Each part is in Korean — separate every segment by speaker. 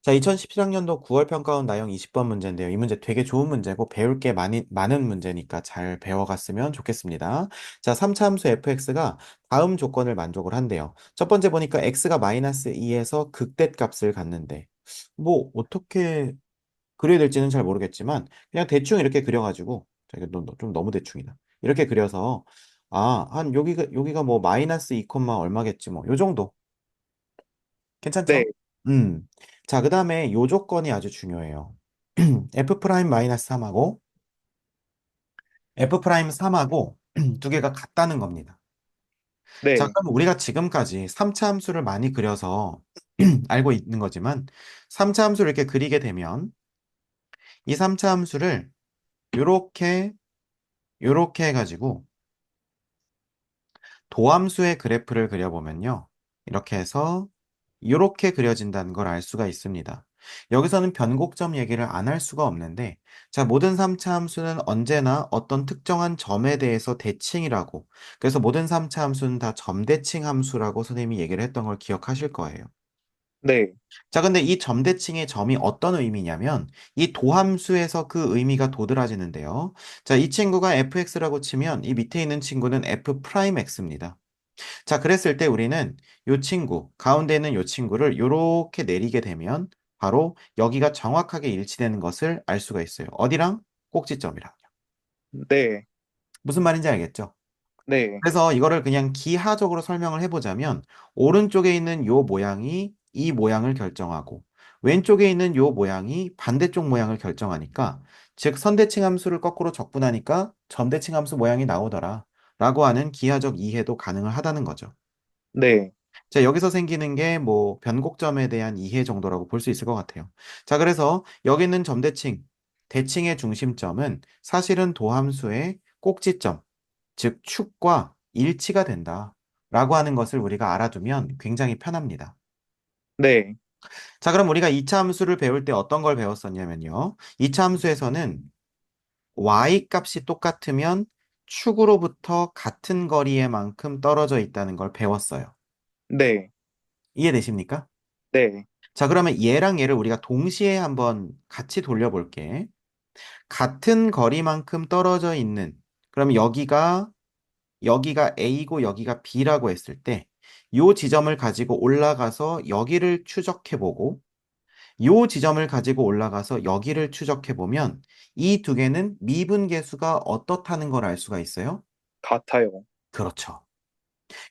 Speaker 1: 자, 2017학년도 9월 평가원 나형 20번 문제인데요. 이 문제 되게 좋은 문제고 배울 게 많은 문제니까 잘 배워갔으면 좋겠습니다. 자, 3차 함수 fx가 다음 조건을 만족을 한대요. 첫 번째 보니까 x가 마이너스 2에서 극대값을 갖는데 뭐 어떻게 그려야 될지는 잘 모르겠지만 그냥 대충 이렇게 그려가지고 자, 이거 좀 너무 대충이다. 이렇게 그려서 한 여기가 뭐 마이너스 2, 얼마겠지 뭐 요 정도.
Speaker 2: 네,
Speaker 1: 괜찮죠? 음. 자, 그 다음에 요 조건이 아주 중요해요. f 프라임 마이너스 3하고 f 프라임 3하고 두 개가 같다는 겁니다. 자,
Speaker 2: 네,
Speaker 1: 그럼 우리가 지금까지 3차 함수를 많이 그려서 알고 있는 거지만 3차 함수를 이렇게 그리게 되면 이 3차 함수를 요렇게 요렇게 해가지고 도함수의 그래프를 그려보면요. 이렇게 해서 이렇게 그려진다는 걸 알 수가 있습니다. 여기서는 변곡점 얘기를 안 할 수가 없는데, 자, 모든 3차 함수는 언제나 어떤 특정한 점에 대해서 대칭이라고, 그래서 모든 3차 함수는 다 점대칭 함수라고 선생님이 얘기를 했던 걸 기억하실 거예요.
Speaker 2: 네,
Speaker 1: 자, 근데 이 점대칭의 점이 어떤 의미냐면, 이 도함수에서 그 의미가 도드라지는데요. 자, 이 친구가 fx라고 치면 이 밑에 있는 친구는 f 프라임 x입니다. 자, 그랬을 때 우리는 요 친구, 가운데 있는 요 친구를 요렇게 내리게 되면 바로 여기가 정확하게 일치되는 것을 알 수가 있어요. 어디랑? 꼭지점이랑.
Speaker 2: 네,
Speaker 1: 무슨 말인지 알겠죠?
Speaker 2: 네,
Speaker 1: 그래서 이거를 그냥 기하적으로 설명을 해보자면 오른쪽에 있는 요 모양이 이 모양을 결정하고 왼쪽에 있는 요 모양이 반대쪽 모양을 결정하니까 즉 선대칭 함수를 거꾸로 적분하니까 점대칭 함수 모양이 나오더라 라고 하는 기하적 이해도 가능을 하다는 거죠.
Speaker 2: 네,
Speaker 1: 자, 여기서 생기는 게 뭐 변곡점에 대한 이해 정도라고 볼 수 있을 것 같아요. 자, 그래서 여기 있는 점대칭, 대칭의 중심점은 사실은 도함수의 꼭지점, 즉 축과 일치가 된다. 라고 하는 것을 우리가 알아두면 굉장히 편합니다.
Speaker 2: 네,
Speaker 1: 자, 그럼 우리가 2차 함수를 배울 때 어떤 걸 배웠었냐면요. 2차 함수에서는 y 값이 똑같으면 축으로부터 같은 거리에 만큼 떨어져 있다는 걸 배웠어요.
Speaker 2: 네,
Speaker 1: 이해되십니까?
Speaker 2: 네,
Speaker 1: 자, 그러면 얘랑 얘를 우리가 동시에 한번 같이 돌려볼게. 같은 거리만큼 떨어져 있는, 그럼 여기가 A고 여기가 B라고 했을 때, 요 지점을 가지고 올라가서 여기를 추적해보고, 요 지점을 가지고 올라가서 여기를 추적해보면, 이 두 개는 미분계수가 어떻다는 걸 알 수가 있어요?
Speaker 2: 같아요.
Speaker 1: 그렇죠.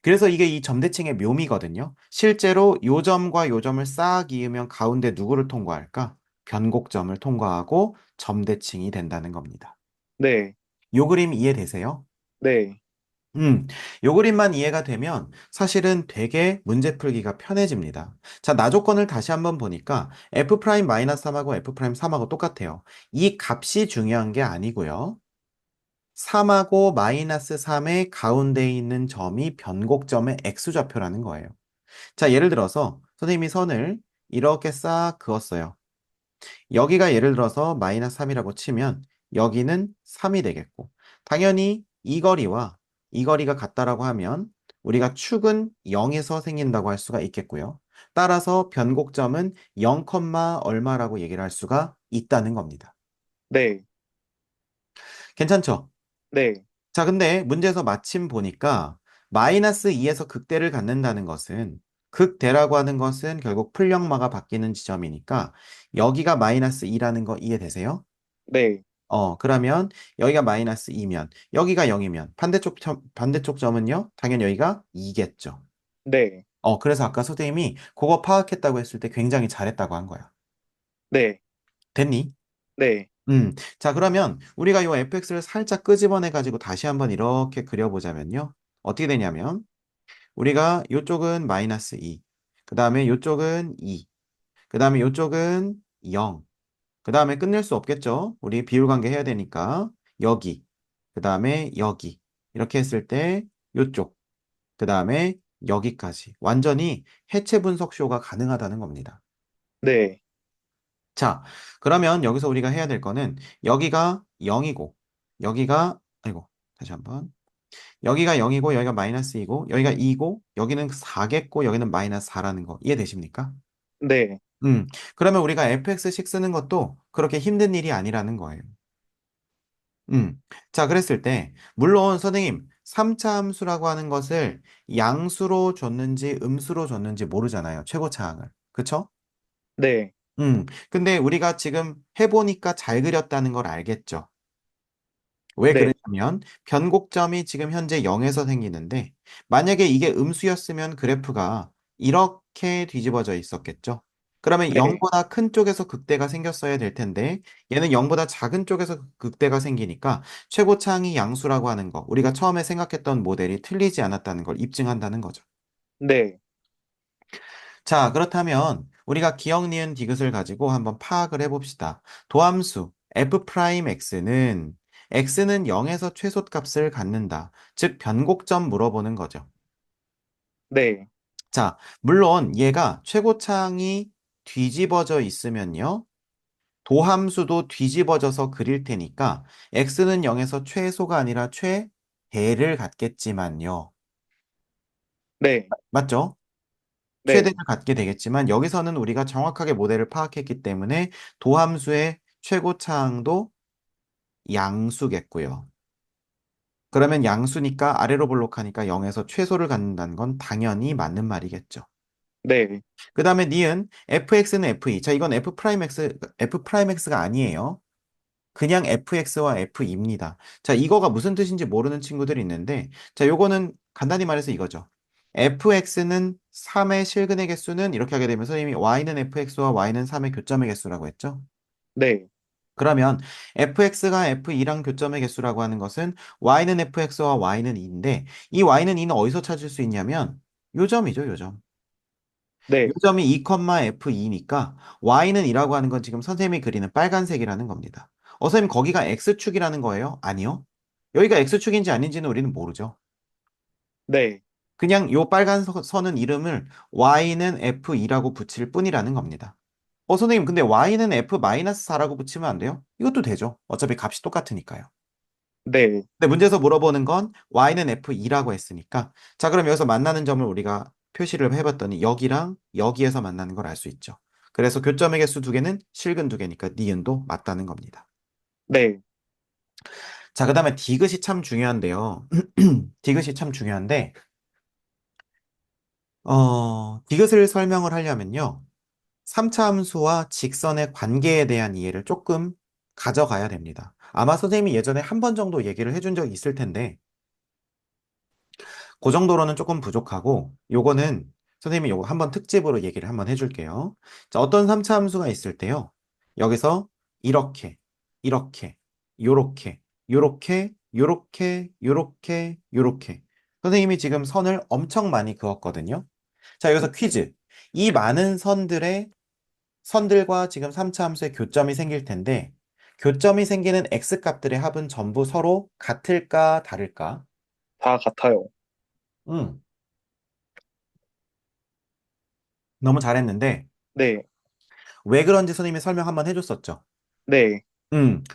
Speaker 1: 그래서 이게 이 점대칭의 묘미거든요. 실제로 요 점과 요 점을 싹 이으면 가운데 누구를 통과할까? 변곡점을 통과하고 점대칭이 된다는 겁니다.
Speaker 2: 네,
Speaker 1: 요 그림 이해되세요?
Speaker 2: 네,
Speaker 1: 음, 요 그림만 이해가 되면 사실은 되게 문제 풀기가 편해집니다. 자, 나 조건을 다시 한번 보니까 f 프라임 마이너스 3하고 f 프라임 3하고 똑같아요. 이 값이 중요한 게 아니고요. 3하고 마이너스 3의 가운데 있는 점이 변곡점의 x좌표라는 거예요. 자, 예를 들어서 선생님이 선을 이렇게 싹 그었어요. 여기가 예를 들어서 마이너스 3이라고 치면 여기는 3이 되겠고 당연히 이 거리와 이 거리가 같다라고 하면 우리가 축은 0에서 생긴다고 할 수가 있겠고요. 따라서 변곡점은 0, 얼마라고 얘기를 할 수가 있다는 겁니다.
Speaker 2: 네,
Speaker 1: 괜찮죠?
Speaker 2: 네,
Speaker 1: 자, 근데 문제에서 마침 보니까 마이너스 2에서 극대를 갖는다는 것은 극대라고 하는 것은 결국 풀력마가 바뀌는 지점이니까 여기가 마이너스 2라는 거 이해되세요?
Speaker 2: 네,
Speaker 1: 그러면 여기가 마이너스 2면 여기가 0이면 반대쪽 점은요? 당연히 여기가 2겠죠.
Speaker 2: 네,
Speaker 1: 그래서 아까 선생님이 그거 파악했다고 했을 때 굉장히 잘했다고 한 거야.
Speaker 2: 네,
Speaker 1: 됐니?
Speaker 2: 네,
Speaker 1: 자, 그러면 우리가 이 fx를 살짝 끄집어내 가지고 다시 한번 이렇게 그려보자면요. 어떻게 되냐면 우리가 이쪽은 마이너스 2, 그 다음에 이쪽은 2, 그 다음에 이쪽은 0, 그 다음에 끝낼 수 없겠죠? 우리 비율관계 해야 되니까 여기, 그 다음에 여기 이렇게 했을 때 이쪽, 그 다음에 여기까지 완전히 해체 분석 쇼가 가능하다는 겁니다.
Speaker 2: 네,
Speaker 1: 자, 그러면 여기서 우리가 해야 될 거는 여기가 0이고 여기가 아이고 다시 한번 여기가 0이고 여기가 마이너스 2고 여기가 2고 여기는 4겠고 여기는 마이너스 4라는 거 이해되십니까?
Speaker 2: 네,
Speaker 1: 음, 그러면 우리가 fx식 쓰는 것도 그렇게 힘든 일이 아니라는 거예요. 자, 그랬을 때, 물론 선생님, 3차 함수라고 하는 것을 양수로 줬는지 음수로 줬는지 모르잖아요. 최고차항을. 그쵸?
Speaker 2: 네,
Speaker 1: 근데 우리가 지금 해보니까 잘 그렸다는 걸 알겠죠? 왜
Speaker 2: 네,
Speaker 1: 그러냐면 변곡점이 지금 현재 0에서 생기는데 만약에 이게 음수였으면 그래프가 이렇게 뒤집어져 있었겠죠. 그러면
Speaker 2: 네,
Speaker 1: 0보다 큰 쪽에서 극대가 생겼어야 될 텐데 얘는 0보다 작은 쪽에서 극대가 생기니까 최고차항이 양수라고 하는 거 우리가 처음에 생각했던 모델이 틀리지 않았다는 걸 입증한다는 거죠.
Speaker 2: 네,
Speaker 1: 자, 그렇다면 우리가 기억, 니은, 디귿을 가지고 한번 파악을 해봅시다. 도함수 x는 0에서 최소값을 갖는다. 즉 변곡점 물어보는 거죠.
Speaker 2: 네,
Speaker 1: 자, 물론 얘가 최고차항이 뒤집어져 있으면요. 도함수도 뒤집어져서 그릴 테니까 x는 0에서 최소가 아니라 최대를 갖겠지만요.
Speaker 2: 네,
Speaker 1: 맞죠? 최대를
Speaker 2: 네,
Speaker 1: 갖게 되겠지만 여기서는 우리가 정확하게 모델을 파악했기 때문에 도함수의 최고차항도 양수겠고요. 그러면 양수니까 아래로 볼록하니까 0에서 최소를 갖는다는 건 당연히 맞는 말이겠죠.
Speaker 2: 네,
Speaker 1: 그 다음에 니은 fx는 f2. 자, 이건 f 프라임 x가 아니에요. 그냥 fx와 f입니다. 자, 이거가 무슨 뜻인지 모르는 친구들이 있는데, 자, 요거는 간단히 말해서 이거죠. fx는 3의 실근의 개수는 이렇게 하게 되면 선생님이 y는 fx와 y는 3의 교점의 개수라고 했죠.
Speaker 2: 네,
Speaker 1: 그러면 fx가 f2랑 교점의 개수라고 하는 것은 y는 fx와 y는 2인데, 이 y는 2는 어디서 찾을 수 있냐면, 요점이죠, 요점.
Speaker 2: 네,
Speaker 1: 요점이 2, f2니까 y는 2라고 하는 건 지금 선생님이 그리는 빨간색이라는 겁니다. 선생님 거기가 x축이라는 거예요? 아니요. 여기가 x축인지 아닌지는 우리는 모르죠.
Speaker 2: 네,
Speaker 1: 그냥 요 빨간 선은 이름을 y는 f2라고 붙일 뿐이라는 겁니다. 선생님 근데 y는 f-4라고 붙이면 안 돼요? 이것도 되죠. 어차피 값이 똑같으니까요.
Speaker 2: 네,
Speaker 1: 근데 문제에서 물어보는 건 y는 f2라고 했으니까 자 그럼 여기서 만나는 점을 우리가 표시를 해봤더니 여기랑 여기에서 만나는 걸 알 수 있죠. 그래서 교점의 개수 두 개는 실근 두 개니까 니은도 맞다는 겁니다.
Speaker 2: 네,
Speaker 1: 자 그다음에 디귿이 참 중요한데요. 디귿이 참 중요한데 디귿을 설명을 하려면요. 3차 함수와 직선의 관계에 대한 이해를 조금 가져가야 됩니다. 아마 선생님이 예전에 한 번 정도 얘기를 해준 적이 있을 텐데 그 정도로는 조금 부족하고 요거는 선생님이 요거 한번 특집으로 얘기를 한번 해줄게요. 자, 어떤 3차 함수가 있을 때요. 여기서 이렇게, 이렇게, 요렇게, 요렇게, 요렇게, 요렇게, 요렇게. 선생님이 지금 선을 엄청 많이 그었거든요. 자, 여기서 퀴즈. 이 많은 선들과 지금 3차 함수의 교점이 생길 텐데 교점이 생기는 x 값들의 합은 전부 서로 같을까 다를까?
Speaker 2: 다 같아요.
Speaker 1: 음. 너무 잘했는데
Speaker 2: 네,
Speaker 1: 왜 그런지 선생님이 설명 한번 해줬었죠.
Speaker 2: 네,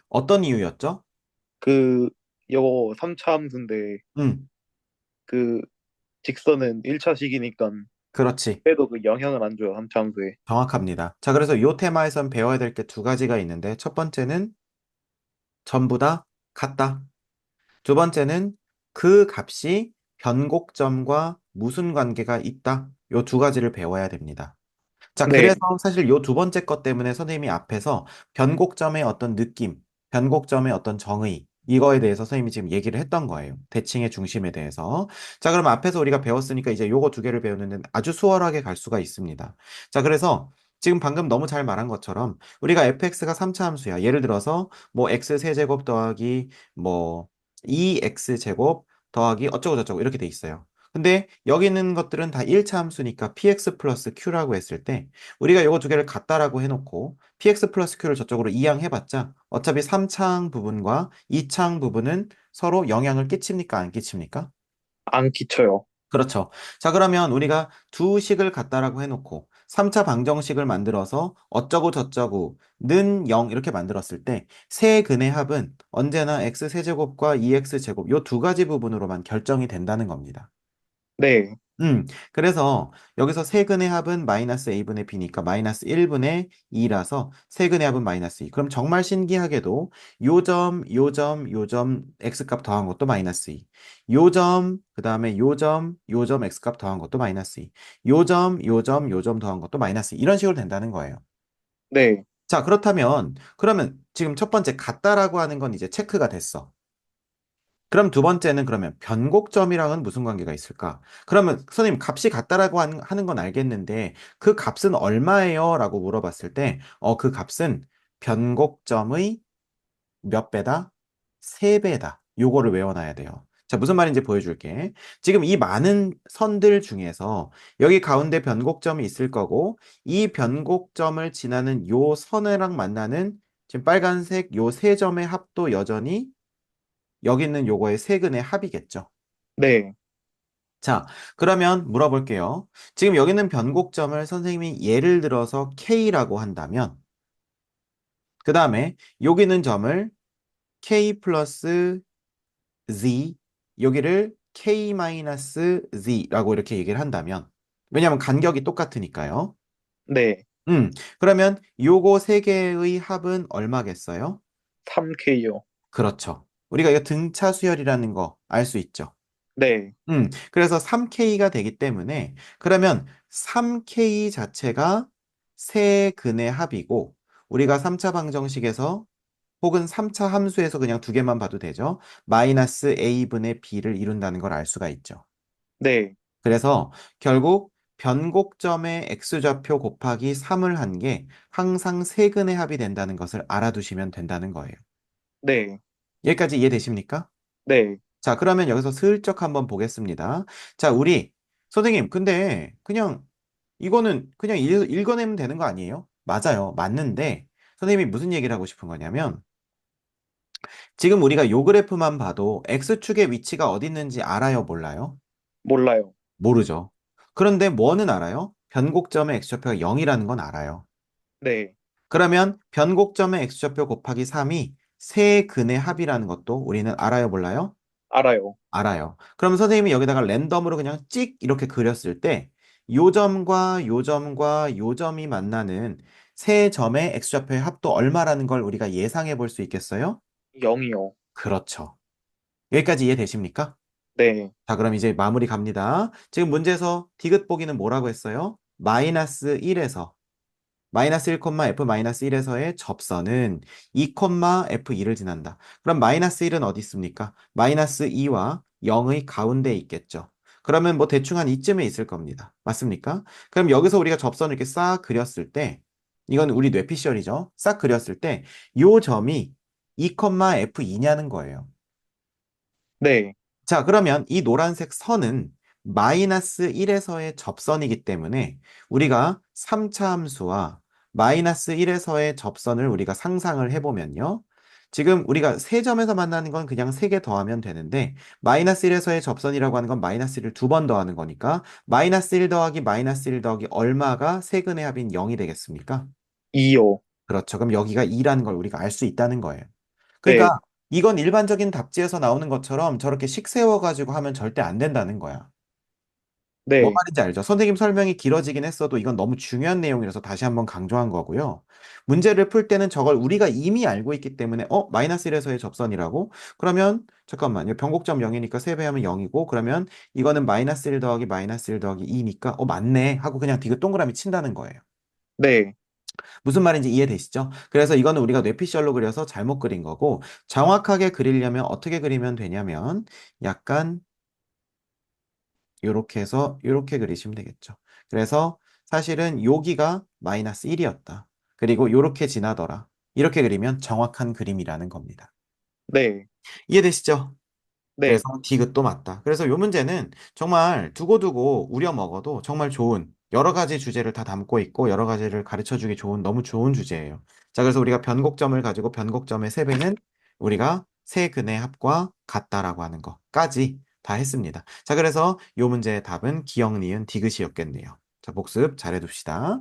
Speaker 1: 어떤 이유였죠?
Speaker 2: 그, 요거 3차 함수인데,
Speaker 1: 음,
Speaker 2: 그, 직선은 1차식이니까,
Speaker 1: 그렇지.
Speaker 2: 그래도 그 영향을 안 줘요, 3차 함수에.
Speaker 1: 정확합니다. 자, 그래서 요 테마에선 배워야 될 게 두 가지가 있는데, 첫 번째는 전부 다 같다. 두 번째는 그 값이 변곡점과 무슨 관계가 있다. 요 두 가지를 배워야 됩니다. 자, 그래서
Speaker 2: 네,
Speaker 1: 사실 요 두 번째 것 때문에 선생님이 앞에서 변곡점의 어떤 느낌, 변곡점의 어떤 정의, 이거에 대해서 선생님이 지금 얘기를 했던 거예요. 대칭의 중심에 대해서. 자, 그럼 앞에서 우리가 배웠으니까 이제 요거 두 개를 배우는데 아주 수월하게 갈 수가 있습니다. 자, 그래서 지금 방금 너무 잘 말한 것처럼 우리가 fx가 3차 함수야. 예를 들어서 뭐 x 세제곱 더하기 뭐 2x 제곱 더하기 어쩌고 저쩌고 이렇게 돼 있어요. 근데 여기 있는 것들은 다 1차 함수니까 px 플러스 q라고 했을 때 우리가 이거 두 개를 같다라고 해놓고 px 플러스 q를 저쪽으로 이항해봤자 어차피 3차항 부분과 2차항 부분은 서로 영향을 끼칩니까? 안 끼칩니까?
Speaker 2: 안 끼쳐요.
Speaker 1: 그렇죠. 자, 그러면 우리가 두 식을 같다라고 해놓고 3차 방정식을 만들어서 어쩌고 저쩌고 는 0 이렇게 만들었을 때 세 근의 합은 언제나 x 세제곱과 2x 제곱 요 두 가지 부분으로만 결정이 된다는 겁니다.
Speaker 2: 네,
Speaker 1: 그래서 여기서 세근의 합은 마이너스 a분의 b니까 마이너스 1분의 2라서 세근의 합은 마이너스 2. 그럼 정말 신기하게도 요 점, x값 더한 것도 마이너스 2. 그 다음에 요 점 x값 더한 것도 마이너스 2. 요 점 더한 것도 마이너스 2. 이런 식으로 된다는 거예요.
Speaker 2: 네,
Speaker 1: 자, 그렇다면, 그러면 지금 첫 번째 같다라고 하는 건 이제 체크가 됐어. 그럼 두 번째는 그러면 변곡점이랑은 무슨 관계가 있을까? 그러면 선생님 값이 같다라고 하는 건 알겠는데 그 값은 얼마예요? 라고 물어봤을 때 그 값은 변곡점의 몇 배다? 세 배다. 요거를 외워놔야 돼요. 자, 무슨 말인지 보여줄게. 지금 이 많은 선들 중에서 여기 가운데 변곡점이 있을 거고 이 변곡점을 지나는 요 선이랑 만나는 지금 빨간색 요 세 점의 합도 여전히 여기 있는 요거의 세근의 합이겠죠.
Speaker 2: 네,
Speaker 1: 자, 그러면 물어볼게요. 지금 여기 있는 변곡점을 선생님이 예를 들어서 K라고 한다면, 그 다음에 여기 있는 점을 K 플러스 Z, 여기를 K 마이너스 Z라고 이렇게 얘기를 한다면, 왜냐하면 간격이 똑같으니까요.
Speaker 2: 네.
Speaker 1: 음, 그러면 요거 세 개의 합은 얼마겠어요?
Speaker 2: 3K요.
Speaker 1: 그렇죠. 우리가 이거 등차 수열이라는 거 알 수 있죠.
Speaker 2: 네,
Speaker 1: 그래서 3K가 되기 때문에 그러면 3K 자체가 세 근의 합이고 우리가 3차 방정식에서 혹은 3차 함수에서 그냥 두 개만 봐도 되죠. 마이너스 A분의 B를 이룬다는 걸 알 수가 있죠.
Speaker 2: 네,
Speaker 1: 그래서 결국 변곡점의 X좌표 곱하기 3을 한 게 항상 세 근의 합이 된다는 것을 알아두시면 된다는 거예요.
Speaker 2: 네,
Speaker 1: 여기까지 이해되십니까?
Speaker 2: 네.
Speaker 1: 자, 그러면 여기서 슬쩍 한번 보겠습니다. 자, 우리 선생님, 근데 그냥 이거는 그냥 읽어내면 되는 거 아니에요? 맞아요. 맞는데 선생님이 무슨 얘기를 하고 싶은 거냐면 지금 우리가 요 그래프만 봐도 X축의 위치가 어디 있는지 알아요, 몰라요?
Speaker 2: 몰라요.
Speaker 1: 모르죠. 그런데 뭐는 알아요? 변곡점의 X좌표가 0이라는 건 알아요.
Speaker 2: 네,
Speaker 1: 그러면 변곡점의 X좌표 곱하기 3이 세 근의 합이라는 것도 우리는 알아요, 몰라요?
Speaker 2: 알아요.
Speaker 1: 알아요. 그럼 선생님이 여기다가 랜덤으로 그냥 찍 이렇게 그렸을 때 요 점과 요 점과 요 점이 만나는 세 점의 x좌표의 합도 얼마라는 걸 우리가 예상해 볼 수 있겠어요?
Speaker 2: 0이요.
Speaker 1: 그렇죠. 여기까지 이해되십니까?
Speaker 2: 네,
Speaker 1: 자, 그럼 이제 마무리 갑니다. 지금 문제에서 디귿 보기는 뭐라고 했어요? 마이너스 1에서 마이너스 1, f 마이너스 1에서의 접선은 2, f2를 지난다. 그럼 마이너스 1은 어디 있습니까? 마이너스 2와 0의 가운데에 있겠죠. 그러면 뭐 대충 한 이쯤에 있을 겁니다. 맞습니까? 그럼 여기서 우리가 접선을 이렇게 싹 그렸을 때, 이건 우리 뇌피셜이죠. 싹 그렸을 때, 요 점이 2, f2냐는 거예요.
Speaker 2: 네,
Speaker 1: 자, 그러면 이 노란색 선은 마이너스 1에서의 접선이기 때문에 우리가 3차 함수와 마이너스 1에서의 접선을 우리가 상상을 해보면요. 지금 우리가 세 점에서 만나는 건 그냥 세 개 더하면 되는데 마이너스 1에서의 접선이라고 하는 건 마이너스 1을 두 번 더하는 거니까 마이너스 1 더하기 마이너스 1 더하기 얼마가 세근의 합인 0이 되겠습니까?
Speaker 2: 2요.
Speaker 1: 그렇죠. 그럼 여기가 2라는 걸 우리가 알 수 있다는 거예요. 그러니까
Speaker 2: 네,
Speaker 1: 이건 일반적인 답지에서 나오는 것처럼 저렇게 식 세워가지고 하면 절대 안 된다는 거야. 뭔
Speaker 2: 네,
Speaker 1: 말인지 알죠? 선생님 설명이 길어지긴 했어도 이건 너무 중요한 내용이라서 다시 한번 강조한 거고요. 문제를 풀 때는 저걸 우리가 이미 알고 있기 때문에 마이너스 1에서의 접선이라고? 그러면 잠깐만요. 변곡점 0이니까 3배하면 0이고 그러면 이거는 마이너스 1 더하기 마이너스 1 더하기 2니까 맞네 하고 그냥 디귿 동그라미 친다는 거예요.
Speaker 2: 네,
Speaker 1: 무슨 말인지 이해되시죠? 그래서 이거는 우리가 뇌피셜로 그려서 잘못 그린 거고 정확하게 그리려면 어떻게 그리면 되냐면 약간 이렇게 해서 이렇게 그리시면 되겠죠. 그래서 사실은 여기가 마이너스 1이었다. 그리고 이렇게 지나더라. 이렇게 그리면 정확한 그림이라는 겁니다.
Speaker 2: 네,
Speaker 1: 이해되시죠? 그래서
Speaker 2: 네,
Speaker 1: 디귿도 맞다. 그래서 이 문제는 정말 두고두고 우려 먹어도 정말 좋은 여러 가지 주제를 다 담고 있고 여러 가지를 가르쳐 주기 좋은 너무 좋은 주제예요. 자, 그래서 우리가 변곡점을 가지고 변곡점의 세배는 우리가 세 근의 합과 같다라고 하는 것까지 다 했습니다. 자, 그래서 이 문제의 답은 기역, 니은, 디귿이었겠네요. 자, 복습 잘해둡시다.